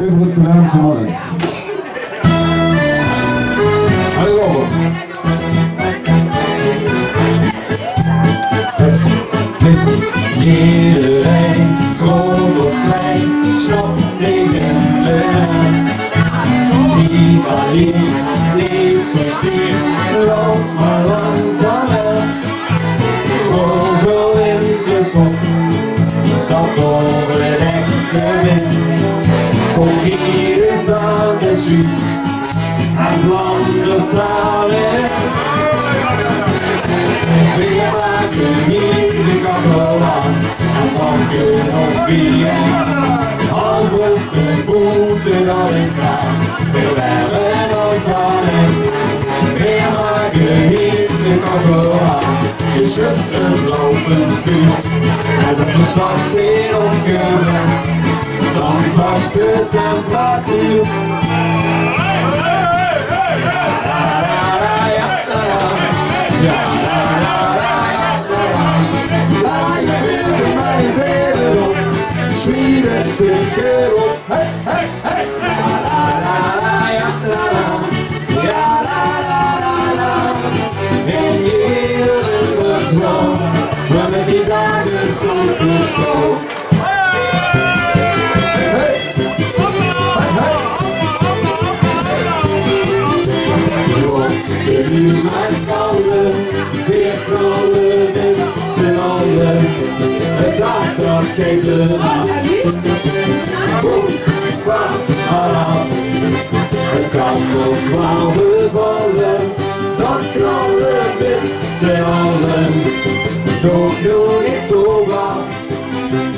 Even het Koreaanse mannen. Allez, over. Iedereen, groot of klein, snapt tegen de naam. Lief aan lief, niet zo stief, loop maar langzaam aan. Vogel in de pot, dat overdekt de wind. Kom hier eens aan de jus, en landen samen. We maken hier de kakkel aan, en dan kunnen ons bier. Alles de boete al in gaan, we hebben ons aan. We maken hier de kakkel aan, de zussen lopen vuur. En als we straks in omkomen, dan zakt de temperatuur. Hey, hey, hey! En iedereen wordt slow, wanneer die dagen zo slow. De buurt blijft kalmen, weer knallen met z'n allen. Het dagtrap zitten aan. Boem, bam, alarm. Het kan ons wel bevallen, dat knallen met z'n allen. Doe niet zo bang,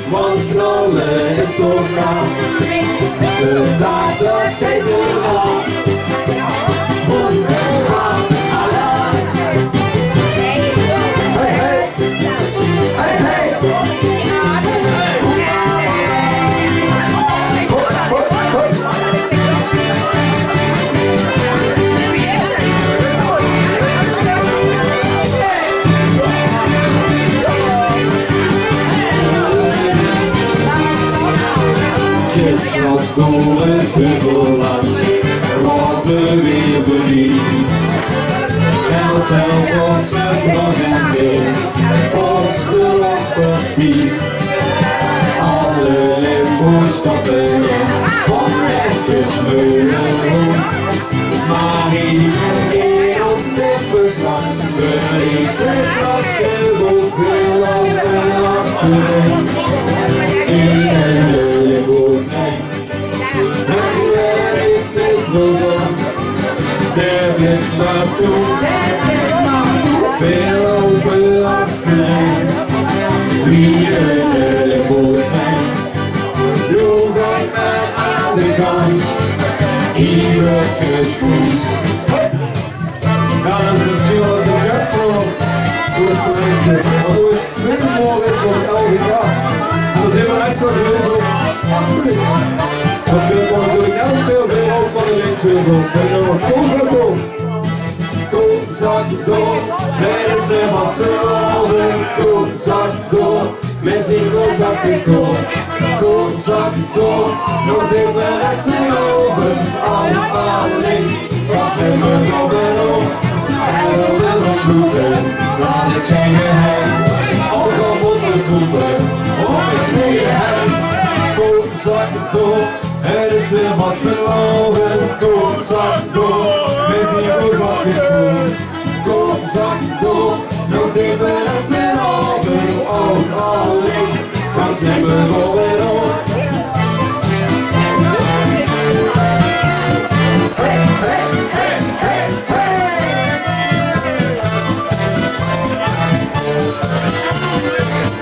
want knallen is toch gaaf. De dagtrap zitten aan. Boem, bam, alarm. Hey, hey, hey, hey. Was door het heuvelland, was er weer verdiend. Elk was het nog en weer, was de lachpartie. Alle limbo's stappen in, van Echtjes Meulen. Maar hier in ons nippersland, verlies het glasgevoel, wil altijd achterin. In de limbo's heen. Der wird naartoe, veel open achterin. Wie de limbo's heen, doe wij maar aan de kant. Hier wordt gespoest. Ja, dat is natuurlijk de Jackson. Hoe is het geweest? Wat doe ik? Middenmorgen is nog elke dag. Dan zijn we extra gewild op. Dat wil gewoon natuurlijk heel veel ook van de linksheuvel. En dan wordt Kozato. Kozato, het is de vaste oven. Kozato, met zijn Kozato. Kozato, nog dit de rest erover. Alleen, was hem bovenop. Hij wilde nog zoeken, dat is geen geheim. Ook al moet de groepen, op het tweede hem. Kozato. Het is weer vasteloven, Kozato, met zijn Kozato. Kozato, nog dieper als de oven, ook alleen, kan ze me bovenop. Hey, hey, hey, hey, hey!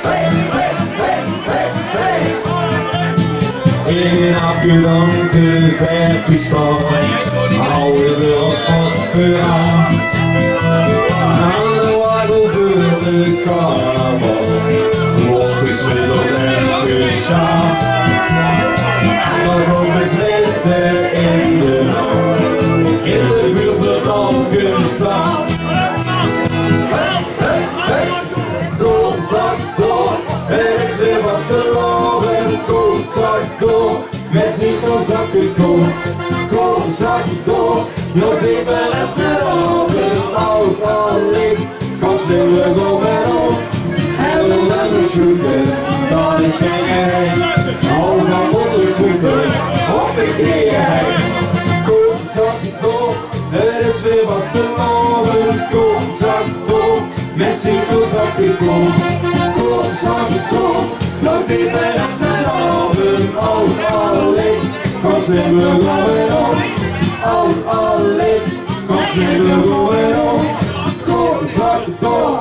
Hey, hey, hey, hey, hey! In afgedankte Verpistan, houden ze ons vast veraan. Aan de wagel voor de carnaval, wordt gesmiddeld en geschaafd. Maar ook is lichten in de nacht, in de buurt van Kunststad. Hey, hey, hey, Kozato, het is weer vasteloven, Kozato. Met zijn Kozato. zakken kom. Kom zakken kom, nog niet meer restaurant. Al lief, kom sneeuwen om en om. En we willen zoeken, dat is geen geheim. Al gaan onderkoeken, op ik knieën heen. Kom zakken kom, het is weer vastelovend. Kom zakken kom, met zakken kom. Kom zakken kom, nog niet meer restaurant. Al lief, kom sneeuwen om en om. Al lief, kom sneeuwen om en om. Kom zakken kom.